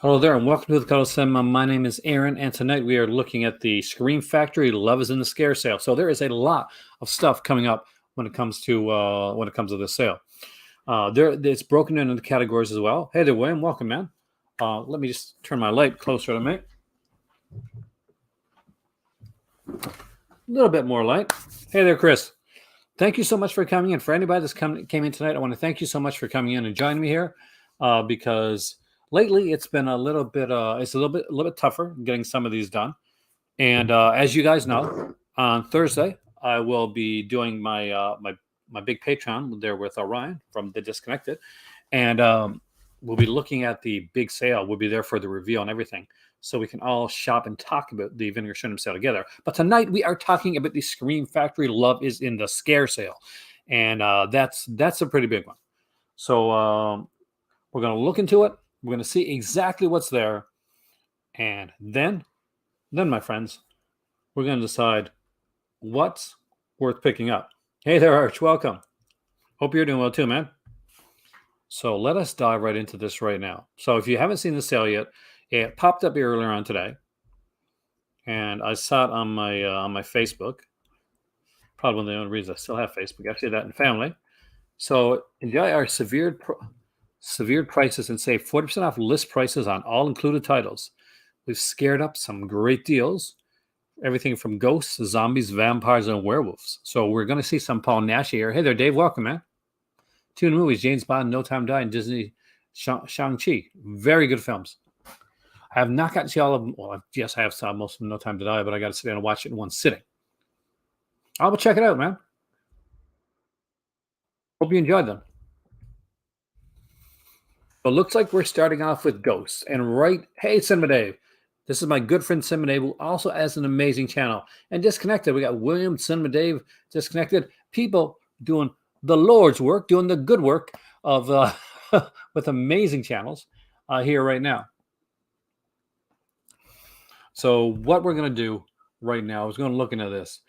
Hello there, and welcome to the Cuddle Cinema. My name is Aaron, and tonight we are looking at the Scream Factory Love is in the Scare sale. So there is a lot of stuff coming up when it comes to this sale. It's broken into the categories as well. Hey there, William. Welcome, man. Let me just turn my light closer to me. A little bit more light. Hey there, Chris. Thank you so much for coming in. For anybody that's came in tonight, I want to thank you so much for coming in and joining me here, because lately it's been a little bit tougher getting some of these done. And as you guys know, on Thursday I will be doing my big Patreon there with Ryan from The Disconnected, and we'll be looking at the big sale. We'll be there for the reveal and everything, so we can all shop and talk about the Vinegar Syndrome sale together. But tonight we are talking about the Scream Factory Love is in the Scare sale, and that's a pretty big one. So we're going to look into it. We're going to see exactly what's there, and then, my friends, we're going to decide what's worth picking up. Hey there, Arch. Welcome. Hope you're doing well too, man. So let us dive right into this right now. So if you haven't seen the sale yet, it popped up earlier on today, and I saw it on my Facebook. Probably one of the only reasons I still have Facebook. I see that in family. So enjoy our severed prices and save 40% off list prices on all included titles. We've scared up some great deals. Everything from ghosts, zombies, vampires, and werewolves. So we're going to see some Polynashy here. Hey there, Dave. Welcome, man. 2 movies, James Bond, No Time to Die, and Disney Shang-Chi. Very good films. I have not gotten to see all of them. Well, yes, I have saw most of them, No Time to Die, but I got to sit down and watch it in one sitting. I'll check it out, man. Hope you enjoyed them. It looks like we're starting off with ghosts. And hey, Cinema Dave. This is my good friend Cinema Dave, who also has an amazing channel. And Disconnected, we got William, Cinema Dave, Disconnected. People doing the Lord's work, doing the good work of with amazing channels here right now. So what we're going to do right now is going to look into this.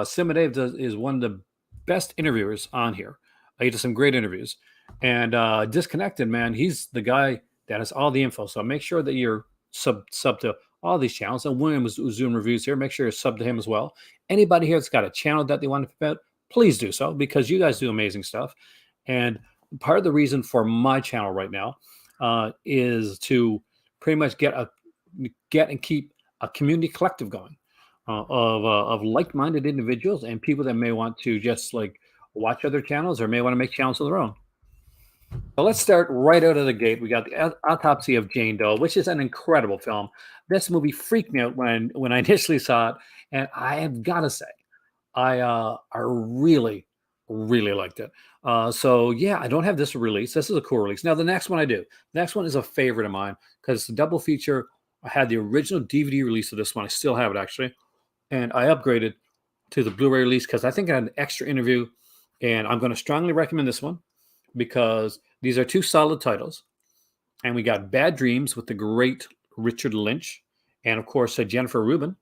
Cinema Dave is one of the best interviewers on here. He does some great interviews. And Disconnected, man, he's the guy that has all the info. So make sure that you're sub to all these channels. And William was doing reviews here. Make sure you're sub to him as well. Anybody here that's got a channel that they want to promote, please do so, because you guys do amazing stuff. And part of the reason for my channel right now is to pretty much get and keep a community collective going of like-minded individuals and people that may want to just like watch other channels or may want to make channels of their own. So let's start right out of the gate. We got the Autopsy of Jane Doe, which is an incredible film. This movie freaked me out when I initially saw it, and I have got to say, I really, really liked it. So yeah, I don't have this release. This is a cool release. Now the next one I do. The next one is a favorite of mine because it's a double feature. I had the original DVD release of this one. I still have it actually, and I upgraded to the Blu-ray release because I think I had an extra interview, and I'm going to strongly recommend this one because these are 2 solid titles. And we got Bad Dreams with the great Richard Lynch, and of course Jennifer Rubin,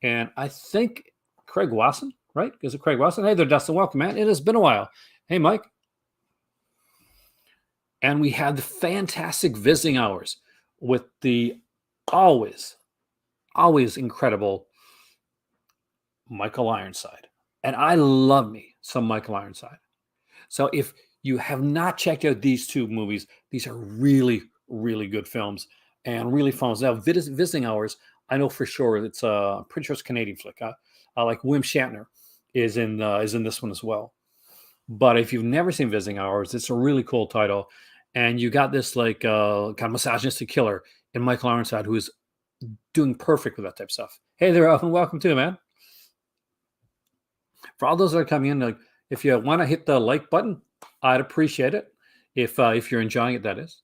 and I think Craig Wasson. Right? Is it Craig Wilson? Hey there, Dustin. Welcome, man. It has been a while. Hey, Mike. And we had the fantastic Visiting Hours with the always incredible Michael Ironside. And I love me some Michael Ironside. So if you have not checked out these 2 movies, these are really, really good films and really fun. Now, Visiting Hours, I know for sure I'm pretty sure it's a Canadian flick. Like Wim Shatner is in this one as well. But if you've never seen Visiting Hours, it's a really cool title. And you got this like kind of misogynistic killer in Michael Ironside who is doing perfect with that type of stuff. Hey there, Elfin. Welcome too, man. For all those that are coming in, like if you want to hit the like button, I'd appreciate it. If you're enjoying it, that is.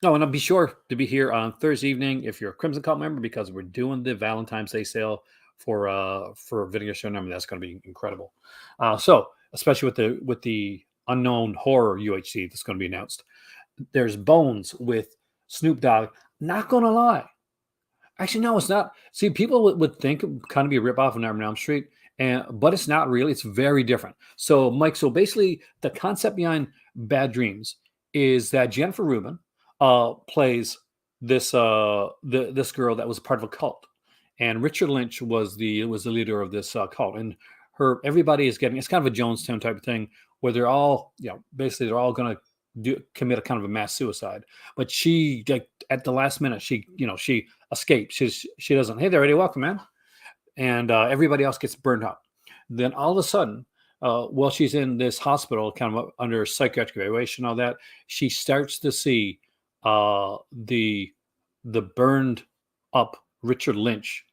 No, and I'll be sure to be here on Thursday evening if you're a Crimson Cult member, because we're doing the Valentine's Day sale for Vinegar Syndrome. That's going to be incredible. So especially with the unknown horror UHC that's going to be announced. There's Bones with Snoop Dogg. Not going to lie. Actually, no, it's not. See, people would think it would kind of be a ripoff of Nightmare on Elm Street, but it's not really. It's very different. So, Mike, basically the concept behind Bad Dreams is that Jennifer Rubin plays this girl that was part of a cult, and Richard Lynch was the leader of this cult, and her everybody is getting, it's kind of a Jonestown type of thing where they're all, basically they're all going to commit a kind of a mass suicide, but she, like, at the last minute, she escapes. She doesn't, hey there, Eddie, welcome, man. And everybody else gets burned up. Then all of a sudden, while she's in this hospital, kind of under psychiatric evaluation, all that, she starts to see the burned up Richard Lynch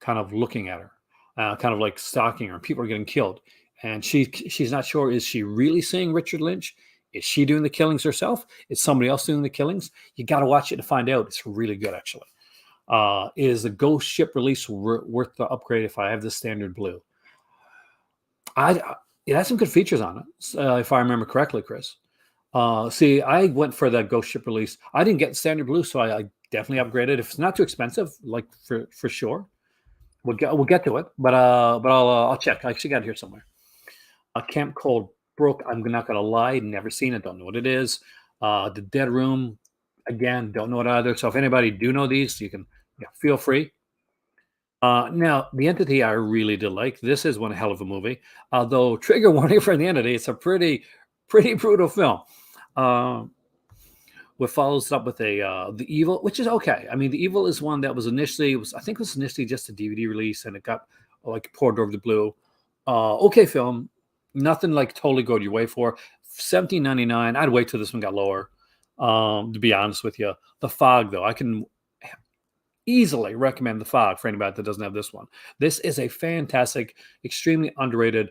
kind of looking at her, kind of like stalking her. People are getting killed, and she's not sure, is she really seeing Richard Lynch? Is she doing the killings herself? Is somebody else doing the killings? You got to watch it to find out. It's really good, actually. Is the Ghost Ship release worth the upgrade if I have the standard blue? It has some good features on it, if I remember correctly, Chris. See, I went for the Ghost Ship release. I didn't get standard blue, so I definitely upgraded. If it's not too expensive, like for sure, we'll get to it. But I'll check. I actually got it here somewhere. Camp Cold Brook. I'm not gonna lie, never seen it. Don't know what it is. The Dead Room. Again, don't know it either. So if anybody do know these, you can feel free. Now, The Entity, I really did like. This is one hell of a movie. Although, trigger warning for The Entity, it's a pretty brutal film. What follows up with The Evil, which is okay. I mean, The Evil is one that was initially, I think it was initially just a DVD release, and it got like poured over the blue. Okay film. Nothing like totally go your way for. $17.99. I'd wait till this one got lower. To be honest with you. The Fog, though, I can easily recommend The Fog for anybody that doesn't have this one. This is a fantastic, extremely underrated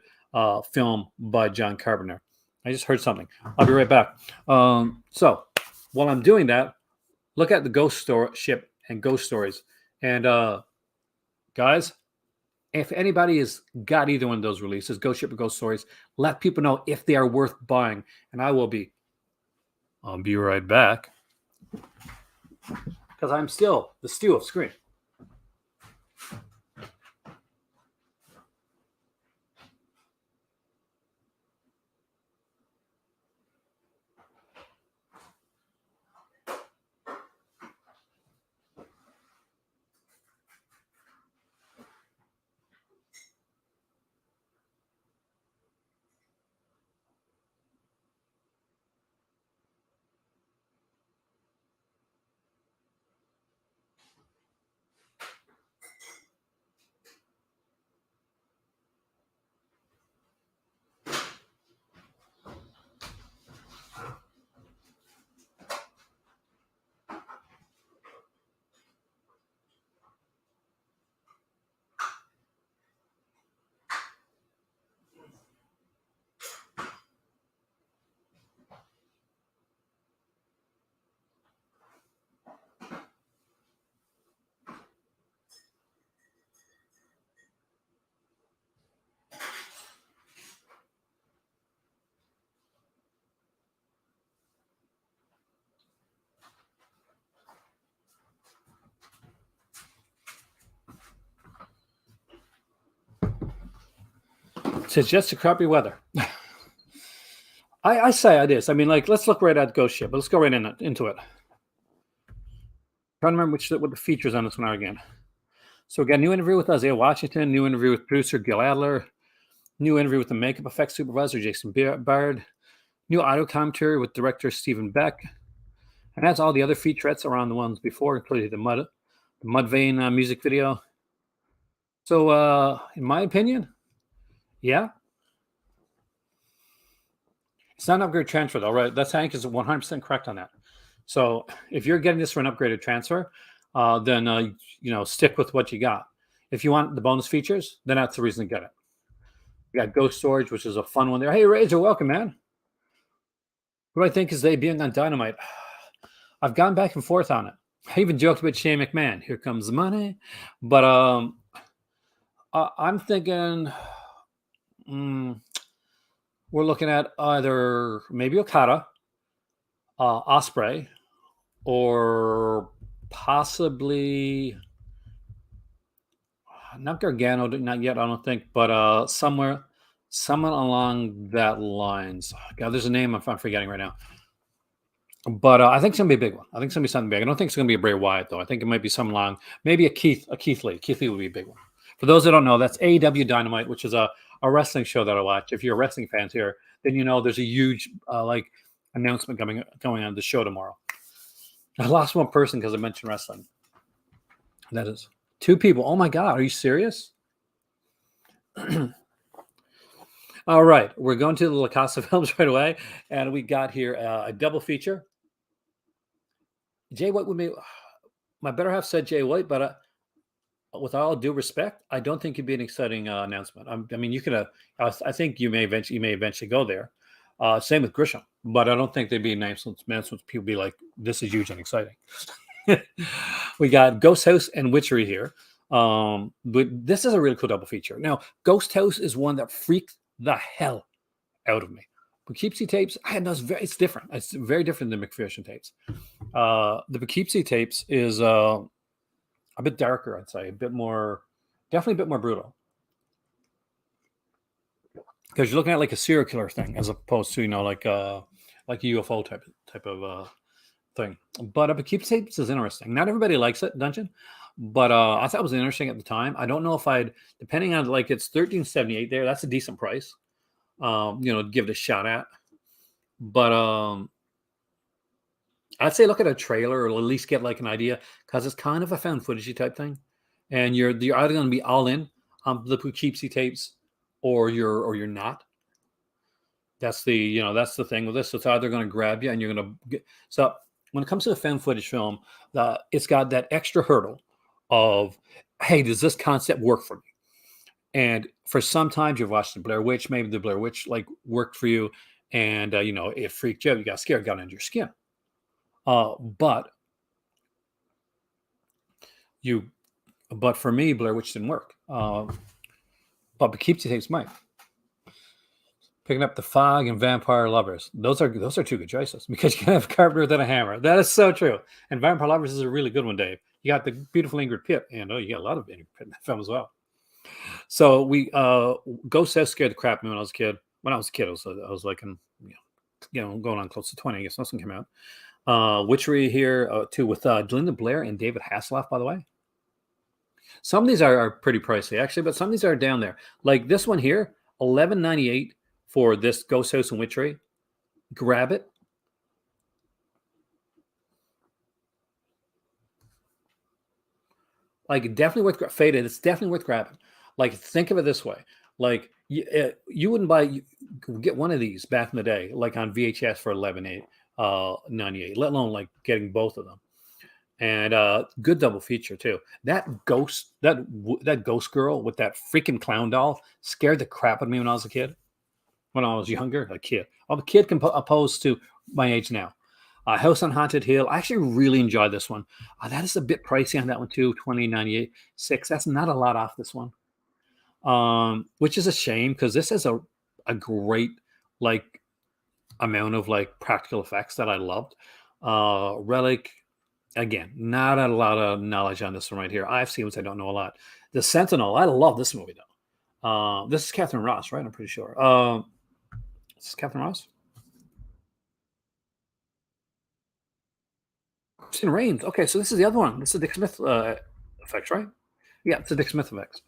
film by John Carpenter. I just heard something. I'll be right back. So while I'm doing that, look at the Ghost Ship and Ghost Stories. And guys, if anybody has got either one of those releases, Ghost Ship or Ghost Stories, let people know if they are worth buying. And I'll be right back. Because I'm still the stew of screen. It's just a crappy weather. I say it is. I mean, like, let's look right at Ghost Ship. Let's go right into it. Trying to remember what the features on this one are again. So we got a new interview with Isaiah Washington, new interview with producer Gil Adler, new interview with the makeup effects supervisor Jason Bard, new audio commentary with director Stephen Beck, and that's all the other featurettes around the ones before, including the Mudvayne music video. So, in my opinion, yeah, it's not an upgrade transfer though, right? That's Hank is 100% correct on that. So if you're getting this for an upgraded transfer, then stick with what you got. If you want the bonus features, then that's the reason to get it. You got Ghost Storage, which is a fun one there. Hey, Razor, welcome, man. What do I think is they being on Dynamite? I've gone back and forth on it. I even joked about Shane McMahon. Here comes the money. But I'm thinking we're looking at either maybe Okada, Ospreay, or possibly not Gargano, not yet, I don't think, but somewhere Someone along that lines. God, there's a name I'm forgetting right now. But I think it's gonna be a big one. I think it's gonna be something big. I don't think it's gonna be a Bray Wyatt though. I think it might be some long, maybe a Keith Lee. Keith Lee would be a big one. For those that don't know, that's AEW Dynamite, which is a wrestling show that I watch. If you're wrestling fans here, then you know there's a huge like announcement going on the show tomorrow. I lost one person because I mentioned wrestling. That is two people. Oh my God, are you serious? All right, we're going to the La Casa films right away, and we got here a double feature. Jay White would be. My better half said Jay White, but with all due respect, I don't think it'd be an exciting announcement. I mean, you could. I think you may eventually go there. Same with Grisham, but I don't think there'd be announcements. People be like, "This is huge and exciting." We got Ghost House and Witchery here. But this is a really cool double feature. Now, Ghost House is one that freaked the hell out of me. Poughkeepsie tapes, it's different. It's very different than McPherson tapes. The Poughkeepsie tapes is a bit darker, I'd say, definitely a bit more brutal. Because you're looking at like a serial killer thing, as opposed to like a UFO type of thing. But Poughkeepsie tapes is interesting. Not everybody likes it, Dungeon, but I thought it was interesting at the time. I don't know if depending on like it's $13.78 there. That's a decent price. Give it a shot at. But I'd say look at a trailer or at least get like an idea because it's kind of a found footagey type thing, and you're either going to be all in on the Poughkeepsie tapes or you're not. That's the thing with this. So it's either going to grab you and you're going to get. So when it comes to a found footage film, it's got that extra hurdle of, hey, does this concept work for me? And for sometimes you've watched the Blair Witch, maybe the Blair Witch like worked for you, and it freaked you out. You got scared, got under your skin. But for me, Blair Witch didn't work. But Poughkeepsie tapes might. Picking up The Fog and Vampire Lovers. Those are two good choices because you can have Carpenter than a hammer. That is so true. And Vampire Lovers is a really good one, Dave. You got the beautiful Ingrid Pitt, and you got a lot of Ingrid Pitt in that film as well. So we Ghost House scared the crap me when I was a kid. When I was a kid, I was like going on close to 20. I guess nothing came out. Witchery here too with Linda Blair and David Hasselhoff, by the way. Some of these are pretty pricey actually, but some of these are down there. Like this one here, $11.98 for this Ghost House and Witchery. Grab it. Like definitely worth faded. It's definitely worth grabbing. Like think of it this way: like you wouldn't get one of these back in the day, like on VHS for $11.98, let alone like getting both of them. And good double feature too. That ghost girl with that freaking clown doll scared the crap out of me when I was a kid. When I was younger, a kid. Well, a kid opposed to my age now. House on Haunted Hill. I actually really enjoyed this one. That is a bit pricey on that one too. $20.98. That's not a lot off this one. Which is a shame because this is a great like amount of like practical effects that I loved. Relic. Again, not a lot of knowledge on this one right here. I've seen, which I don't know a lot. The Sentinel. I love this movie though. This is Catherine Ross, right? I'm pretty sure. This is Catherine Ross. Christian Reigns. Okay, so this is the other one. This is Dick Smith effects, right? Yeah, it's the Dick Smith effects.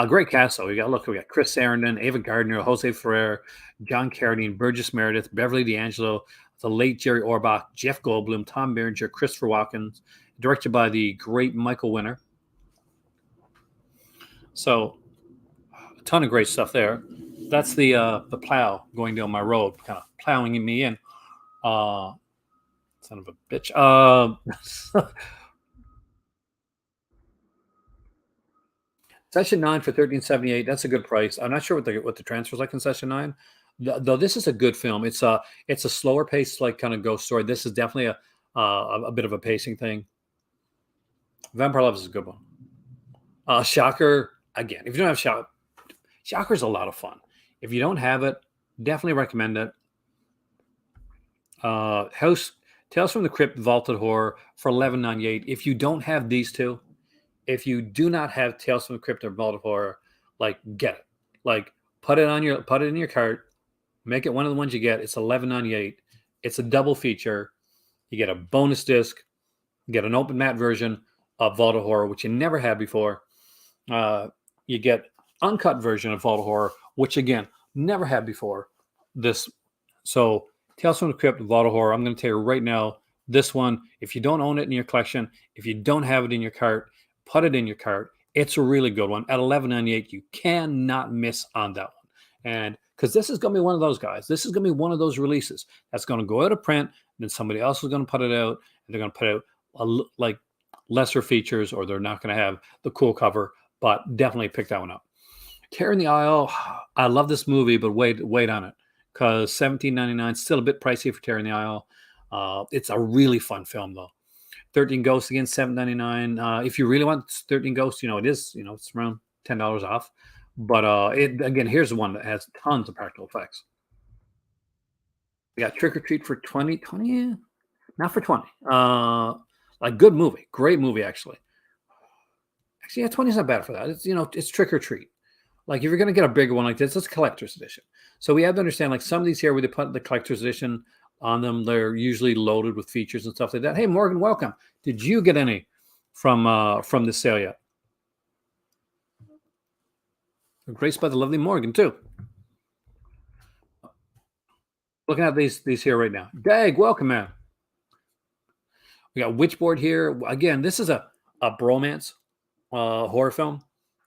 Great cast, though. We got Chris Sarandon, Ava Gardner, Jose Ferrer, John Carradine, Burgess Meredith, Beverly D'Angelo, the late Jerry Orbach, Jeff Goldblum, Tom Berenger, Christopher Watkins, directed by the great Michael Winner. So, a ton of great stuff there. That's the plow going down my road, kind of plowing me in. Son of a bitch. Session 9 for $13.78. That's a good price. I'm not sure what the transfer's like in Session 9. Though this is a good film. It's a slower pace, like kind of ghost story. This is definitely a bit of a pacing thing. Vampire Lovers is a good one. Shocker, again, if you don't have Shocker's a lot of fun. If you don't have it, definitely recommend it. Tales from the Crypt, Vaulted Horror for $11.98. If you don't have these two, if you do not have Tales from the Crypt or Vaulted Horror, like get it. Like put it in your cart, make it one of the ones you get. It's $11.98. It's a double feature. You get a bonus disc, you get an open mat version of Vault of Horror, which you never had before. You get uncut version of Vault of Horror, which again never had before. This so Tales from the Crypt, Vault of Horror. I'm going to tell you right now, this one, if you don't own it in your collection, if you don't have it in your cart, put it in your cart. It's a really good one at $11.98. You cannot miss on that one, and because this is going to be one of those guys. This is going to be one of those releases that's going to go out of print, and then somebody else is going to put it out, and they're going to put out like lesser features, or they're not going to have the cool cover. But definitely pick that one up. Terror in the Aisle. I love this movie, but wait on it because $17.99 still a bit pricey for Terror in the Aisle. It's a really fun film though. 13 Ghosts again, $7.99. If you really want 13 Ghosts, it is it's around $10 off. But it again, here's the one that has tons of practical effects. We got Trick or Treat for 20, not for 20. A good movie, great movie actually. Actually, yeah, 20 is not bad for that. It's it's Trick or Treat. Like if you're gonna get a bigger one like this, it's a collector's edition. So we have to understand like some of these here where they put the collector's edition on them, they're usually loaded with features and stuff like that. Hey Morgan, welcome. Did you get any from this sale yet? Graced by the lovely Morgan too. Looking at these here right now. Dag, welcome, man. We got Witchboard here. Again, this is a bromance horror film.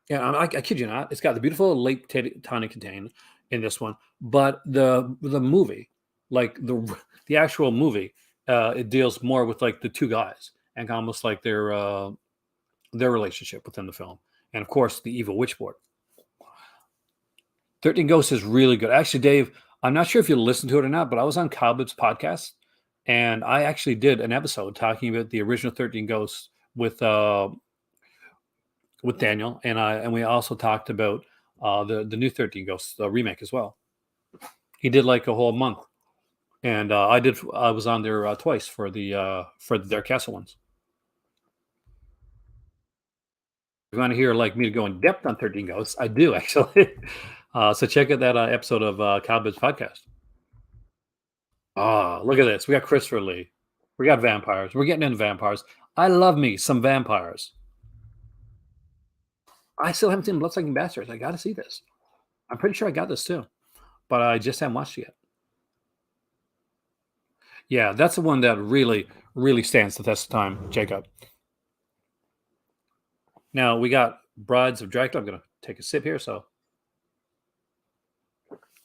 Yeah, I kid you not. It's got the beautiful Lake Tawny Contain in this one, but the movie, like the actual movie, it deals more with like the two guys and almost like their relationship within the film, and of course the evil Witchboard. 13 Ghosts is really good. Actually, Dave, I'm not sure if you listened to it or not, but I was on Cowbib's podcast, and I actually did an episode talking about the original 13 Ghosts with Daniel, and we also talked about the new 13 Ghosts remake as well. He did like a whole month, and I was on there twice for their castle ones. If you want to hear like me to go in depth on 13 Ghosts, I do actually. So check out that episode of Cowbib's podcast. Look at this. We got Christopher Lee. We got vampires. We're getting into vampires. I love me some vampires. I still haven't seen Bloodsucking Bastards. I got to see this. I'm pretty sure I got this too, but I just haven't watched it yet. Yeah, that's the one that really, really stands the test of time, Jacob. Now we got Brides of Dracula. I'm going to take a sip here. So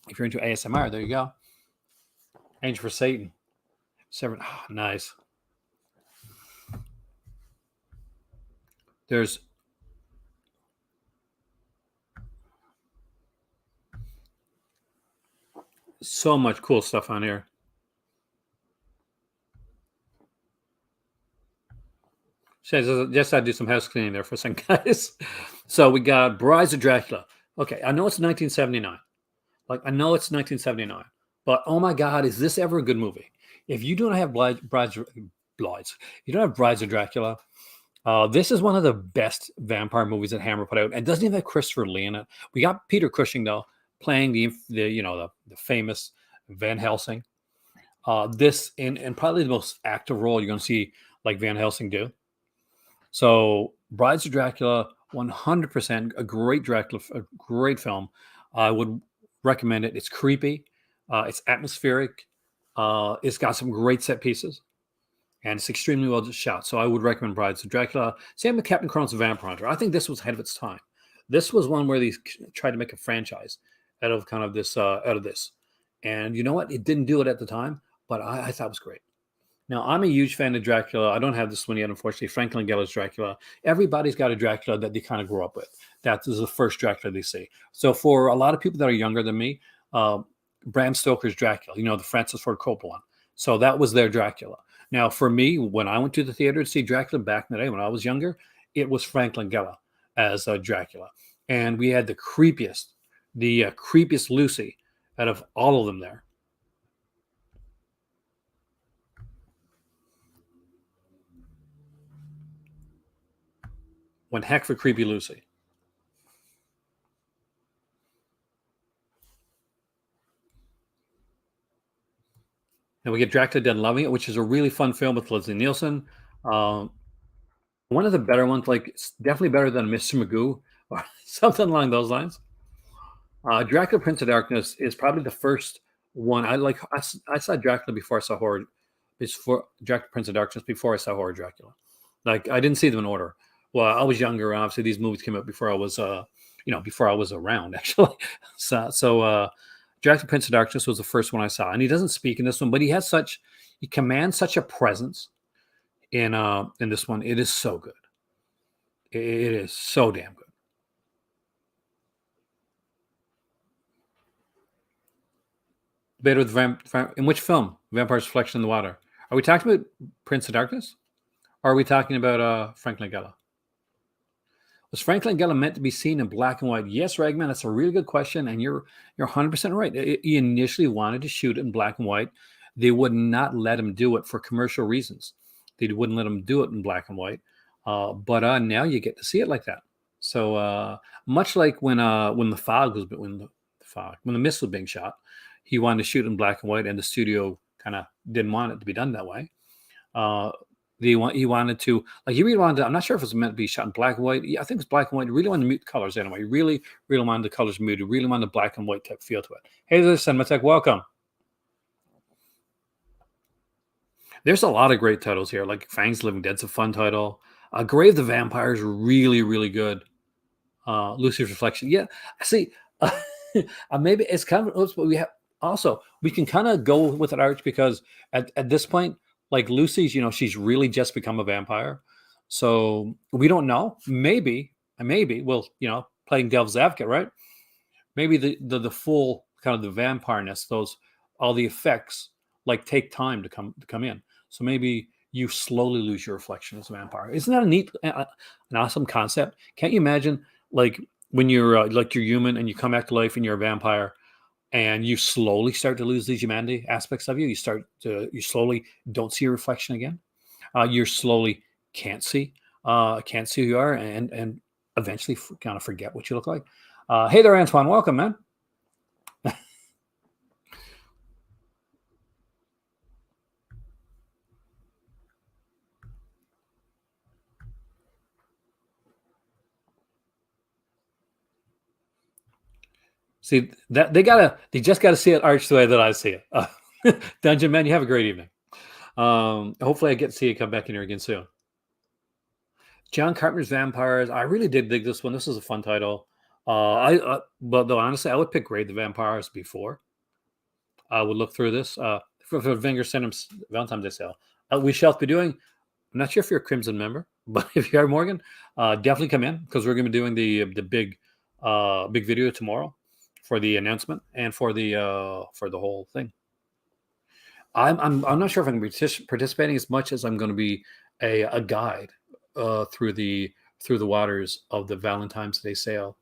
if you're into ASMR, there you go. Angel for Satan. Nice. There's so much cool stuff on here. Just I do some house cleaning there for a second, guys. So we got Brides of Dracula. Okay, I know it's 1979. Like I know it's 1979, but oh my God, is this ever a good movie? If you don't have Brides, you don't have Brides of Dracula. This is one of the best vampire movies that Hammer put out, and doesn't even have Christopher Lee in it. We got Peter Cushing though playing the famous Van Helsing. This and probably the most active role you're going to see like Van Helsing do. So Brides of Dracula, 100% a great film. I would recommend it. It's creepy, it's atmospheric, it's got some great set pieces, and it's extremely well shot. So I would recommend Brides of Dracula. Same with Captain Crone's Vampire Hunter. I think this was ahead of its time. This was one where they tried to make a franchise out of kind of this, and you know what? It didn't do it at the time, but I thought it was great. Now, I'm a huge fan of Dracula. I don't have this one yet, unfortunately. Frank Langella's Dracula. Everybody's got a Dracula that they kind of grew up with. That is the first Dracula they see. So for a lot of people that are younger than me, Bram Stoker's Dracula, the Francis Ford Coppola one. So that was their Dracula. Now, for me, when I went to the theater to see Dracula back in the day when I was younger, it was Frank Langella as Dracula. And we had the creepiest Lucy out of all of them there. One heck for creepy Lucy. And we get Dracula Dead and Loving It, which is a really fun film with Leslie Nielsen. Um, one of the better ones, like it's definitely better than Mr. Magoo or something along those lines. Dracula Prince of Darkness is probably the first one I like. I saw Dracula before I saw horror. Before Dracula Prince of Darkness, before I saw horror Dracula. Like I didn't see them in order. Well, I was younger, and obviously these movies came out before I was, before I was around actually. So Dracula Prince of Darkness was the first one I saw, and he doesn't speak in this one, but he commands such a presence in this one. It is so good. It is so damn good. Better with in which film? Vampire's Reflection in the Water. Are we talking about Prince of Darkness? Or are we talking about Frank Langella? Was Frank Langella meant to be seen in black and white? Yes, Ragman, that's a really good question, and you're 100% right. He initially wanted to shoot it in black and white. They would not let him do it for commercial reasons. They wouldn't let him do it in black and white. But now you get to see it like that. So much like when the fog was when the mist was being shot, he wanted to shoot in black and white, and the studio kind of didn't want it to be done that way. He wanted to, like, he really wanted to, I'm not sure if it was meant to be shot in black and white. I think it's black and white. He really wanted to mute the colors anyway. He really, really wanted the colors muted. Really wanted the black and white type feel to it. Hey there, Cinematech, welcome. There's a lot of great titles here, like Fangs Living Dead's a fun title. Grave the Vampire is really, really good. Lucifer's Reflection. Yeah, see, maybe it's kind of, but we can kind of go with it, Arch, because at this point, like Lucy's, she's really just become a vampire. So we don't know. Maybe, well, playing devil's advocate, right? Maybe the full kind of the vampireness, all the effects, like, take time to come in. So maybe you slowly lose your reflection as a vampire. Isn't that a neat, an awesome concept? Can't you imagine, like, when you're you're human and you come back to life and you're a vampire, and you slowly start to lose these humanity aspects of you. You slowly don't see a reflection again. You slowly can't see who you are, and eventually kind of forget what you look like. Hey there, Antoine. Welcome, man. See that they just gotta see it, Arch, the way that I see it. Dungeon Man, you have a great evening. Hopefully I get to see you come back in here again soon. John Carpenter's Vampires. I really did dig this one. This is a fun title. But though honestly, I would pick Grave the Vampires before I would look through this. For Vinger Cinemas Valentine's Day sale, we shall be doing. I'm not sure if you're a Crimson member, but if you are, Morgan, definitely come in, because we're going to be doing the big video tomorrow for the announcement and for the whole thing. I'm not sure if I'm going to be participating as much as I'm going to be a guide through the waters of the Valentine's Day sale.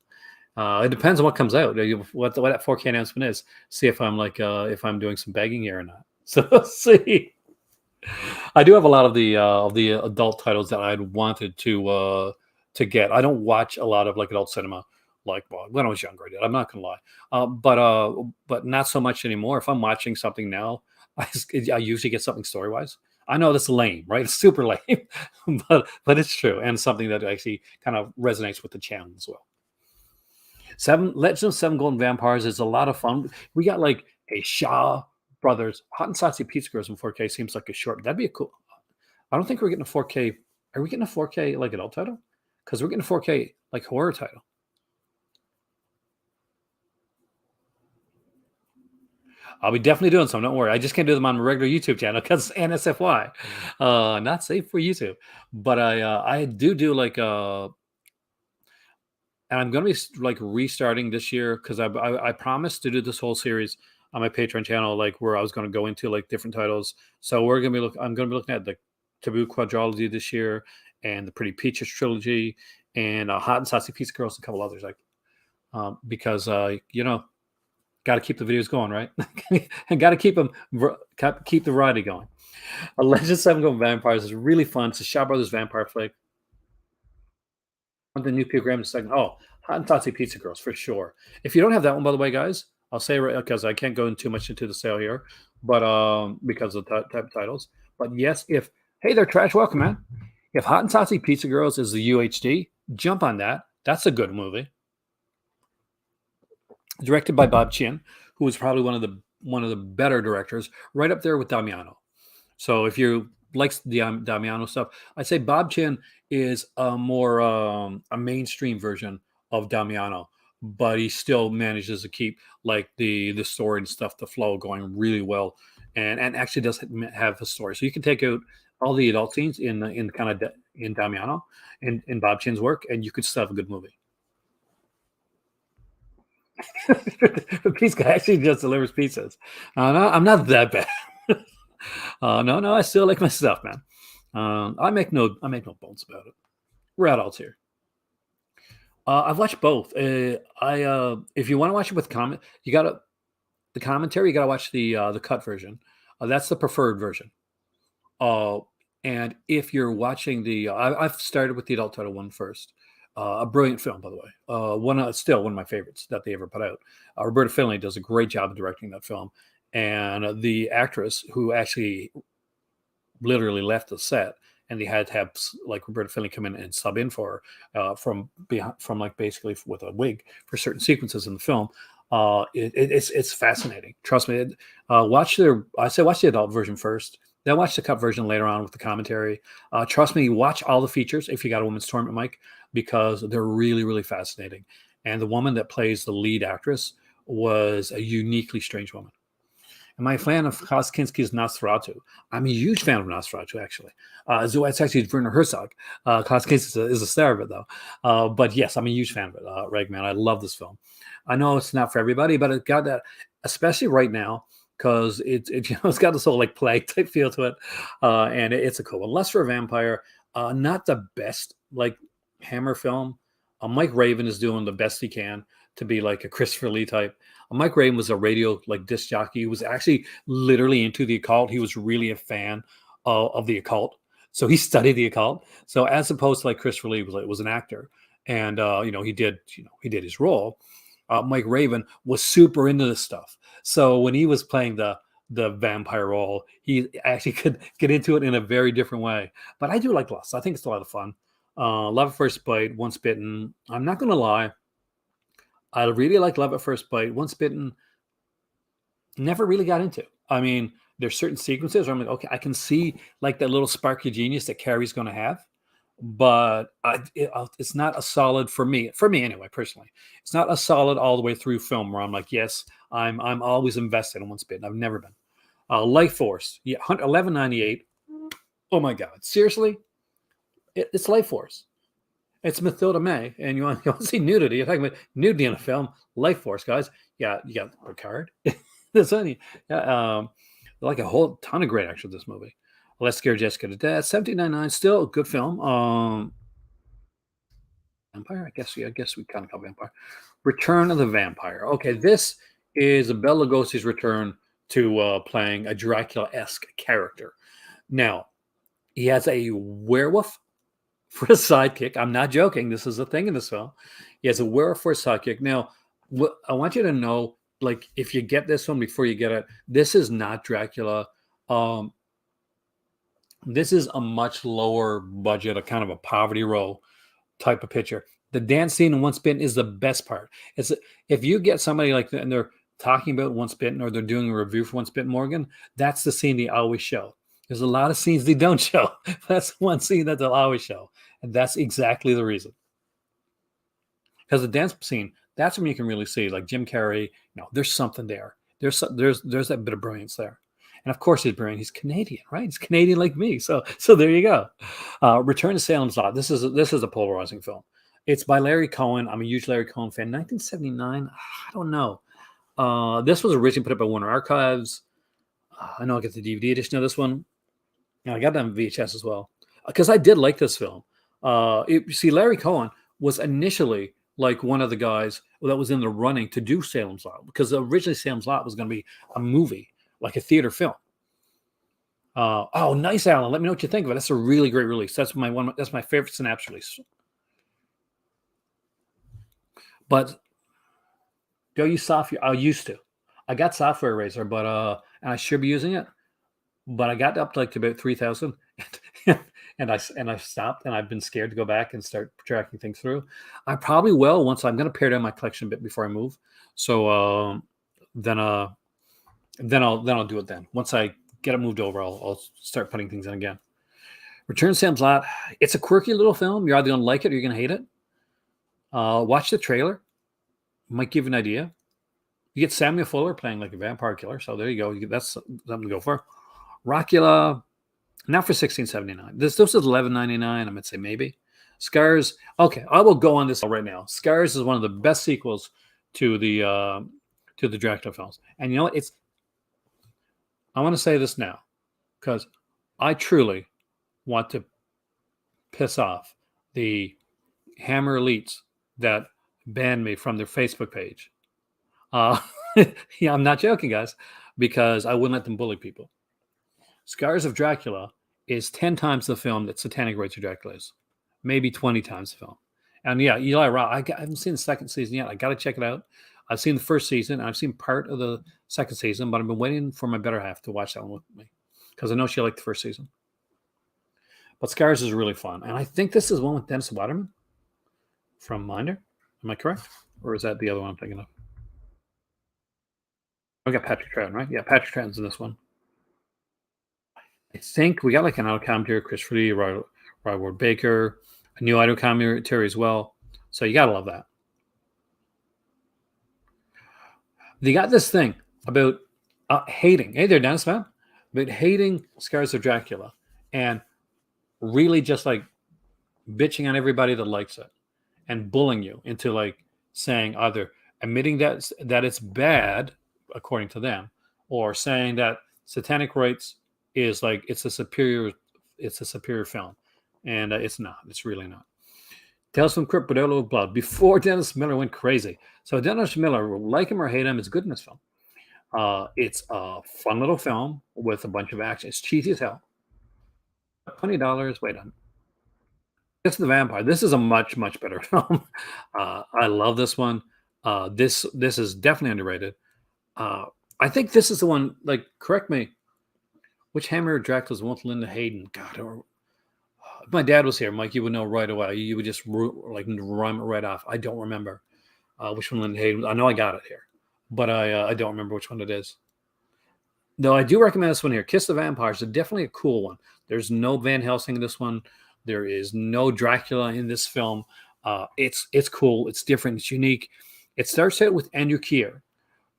It depends on what comes out, what that 4K announcement is. See if I'm if I'm doing some begging here or not. So let's see. I do have a lot of the adult titles that I'd wanted to get. I don't watch a lot of adult cinema when I was younger. I did. I'm not gonna lie, but not so much anymore. If I'm watching something now, I usually get something story wise. I know that's lame, right? It's super lame, but it's true, and something that actually kind of resonates with the channel as well. Legend of Seven Golden Vampires is a lot of fun. We got a Shaw Brothers Hot and Saucy Pizza Girls in 4K. Seems like a short. That'd be a cool. I don't think we're getting a 4K. Are we getting a 4K adult title? Because we're getting a 4K horror title. I'll be definitely doing some. Don't worry. I just can't do them on my regular YouTube channel because NSFY, not safe for YouTube. But I do and I'm going to be restarting this year, because I promised to do this whole series on my Patreon channel, where I was going to go into different titles. So I'm going to be looking at the Taboo Quadrology this year, and the Pretty Peaches trilogy, and Hot and Saucy Pizza Girls, and a couple others, because got to keep the videos going, right? And got to keep the variety going. Legend of Seven Golden Vampires is really fun. It's a Shaw Brothers vampire flick. The new program in a second. Oh, Hot and Saucy Pizza Girls for sure. If you don't have that one, by the way, guys, I'll say, right, because I can't go too much into the sale here, but because of the type of titles. But yes, if hey, they're trash. Welcome, man. If Hot and Saucy Pizza Girls is the UHD, jump on that. That's a good movie. Directed by Bob Chin, who was probably one of the better directors, right up there with Damiano. So if you like the Damiano stuff, I'd say Bob Chin is a more a mainstream version of Damiano, but he still manages to keep like the story and stuff, the flow going really well, and actually does have a story. So you can take out all the adult scenes in kind of in Damiano in Bob Chin's work, and you could still have a good movie. The pizza guy actually just delivers pizzas. No, I'm not that bad. No, I still like my stuff, man. I make no bones about it. We're adults here. I've watched both. If you want to watch it with comment, you gotta the commentary. You gotta watch the cut version. That's the preferred version. Uh, and if you're watching I've started with the adult title one first. A brilliant film, by the way. Still one of my favorites that they ever put out. Roberta Finley does a great job of directing that film, and the actress who actually literally left the set, and they had to have like Roberta Finley come in and sub in for her from like basically with a wig for certain sequences in the film. It's fascinating. Trust me. Watch the adult version first, then watch the cut version later on with the commentary. Trust me, watch all the features if you got a women's tournament mic, because they're really, really fascinating. And the woman that plays the lead actress was a uniquely strange woman. Am I a fan of Kinski's Nosferatu? I'm a huge fan of Nosferatu, actually. It's actually Werner Herzog. Kinski is a star of it, though. But yes, I'm a huge fan of it, Ragman. I love this film. I know it's not for everybody, but it got that, especially right now, because it's got this whole like plague type feel to it, and it's a cool one. Lust for a Vampire, not the best like Hammer film. Mike Raven is doing the best he can to be like a Christopher Lee type. Mike Raven was a radio like disc jockey. He was actually literally into the occult. He was really a fan of the occult, so he studied the occult. So as opposed to like Christopher Lee was an actor, and he did his role. Mike Raven was super into this stuff. So when he was playing the vampire role, he actually could get into it in a very different way. But I do like Lust. I think it's a lot of fun. Love at First Bite, Once Bitten. I'm not going to lie. I really like Love at First Bite. Once Bitten, never really got into. I mean, there's certain sequences where I'm like, okay, I can see like that little sparky genius that Carrie's going to have, but it's not a solid for me. For me, anyway, personally, it's not a solid all the way through film where I'm like, yes, I'm always invested in Once Bitten. I've never been. Life Force, yeah, 1198. Oh my God, seriously, it's Life Force. It's Mathilda May, and you want to see nudity. You're talking about nudity in a film. Life Force, guys. Yeah, you got Picard. There's only like a whole ton of great actors in this movie. Let's Scare Jessica to Death. 1799, still a good film. Vampire, I guess we kind of call Vampire. Return of the Vampire. Okay, this is Bela Lugosi's return to playing a Dracula-esque character. Now, he has a werewolf for a sidekick. I'm not joking. This is a thing in this film. He has a werewolf for a sidekick. Now, I want you to know, like, if you get this one before you get it, this is not Dracula. This is a much lower budget, a kind of a poverty row type of picture. The dance scene in Once Bitten is the best part. It's if you get somebody like that and they're talking about Once Bitten or they're doing a review for Once Bitten Morgan, that's the scene they always show. There's a lot of scenes they don't show. That's one scene that they'll always show. And that's exactly the reason. Because the dance scene, that's when you can really see, like Jim Carrey, there's something there. There's that bit of brilliance there. And of course he's brilliant. He's Canadian, right? He's Canadian like me. So there you go. Return to Salem's Lot. This is a polarizing film. It's by Larry Cohen. I'm a huge Larry Cohen fan. 1979. I don't know. This was originally put up by Warner Archives. I know I get the DVD edition of this one. I got it on VHS as well, because I did like this film. See, Larry Cohen was initially like one of the guys that was in the running to do Salem's Lot, because originally Salem's Lot was going to be a movie, like a theater film. Oh, nice, Alan. Let me know what you think of it. That's a really great release. That's my favorite Synapse release. But do I use software? I used to. I got Software Eraser, but and I should be using it, but I got up to like about 3,000, and I stopped, and I've been scared to go back and start tracking things through. I probably will once. I'm going to pare down my collection a bit before I move. So then then I'll do it then. Once I get it moved over, I'll start putting things in again. Return Sam's Lot. It's a quirky little film. You're either going to like it or you're going to hate it. Watch the trailer. Might give you an idea. You get Samuel Fuller playing like a vampire killer. So there you go. That's something to go for. Rockula, not for $16.79. This is $11.99. I'm going to say maybe. Scars. Okay, I will go on this right now. Scars is one of the best sequels to the Dracula films. And you know what? I want to say this now because I truly want to piss off the Hammer elites that banned me from their Facebook page. Yeah, I'm not joking, guys, because I wouldn't let them bully people. Scars of Dracula is 10 times the film that Satanic Rites of Dracula is. Maybe 20 times the film. And yeah, Eli Roth, I haven't seen the second season yet. I got to check it out. I've seen the first season. I've seen part of the second season, but I've been waiting for my better half to watch that one with me because I know she liked the first season. But Scars is really fun. And I think this is one with Dennis Waterman from Minder. Am I correct? Or is that the other one I'm thinking of? I got Patrick Troughton, right? Yeah, Patrick Troughton's in this one. I think we got like an auto commentary, Christopher Lee, Roy Ward Baker, a new auto commentary as well. So you got to love that. They got this thing about hating. Hey there, Dennis, man. About hating Scars of Dracula and really just like bitching on everybody that likes it and bullying you into like saying either admitting that it's bad according to them or saying that Satanic Rites is like it's a superior film, and it's not. It's really not. Tales from Crypt, Bordello of Blood. Before Dennis Miller went crazy. So Dennis Miller, like him or hate him, is good in this film. It's a fun little film with a bunch of action. It's cheesy as hell. $20. Wait on. It's the Vampire. This is a much better film. I love this one. This is definitely underrated. I think this is the one. Like, correct me. Which Hammer Dracula's one with Linda Hayden? God, if my dad was here, Mike, you would know right away. You would just like rhyme it right off. I don't remember which one Linda Hayden. I know I got it here, but I don't remember which one it is. Though I do recommend this one here. Kiss the Vampires is definitely a cool one. There's no Van Helsing in this one. There is no Dracula in this film. It's cool. It's different. It's unique. It starts out with Andrew Keir,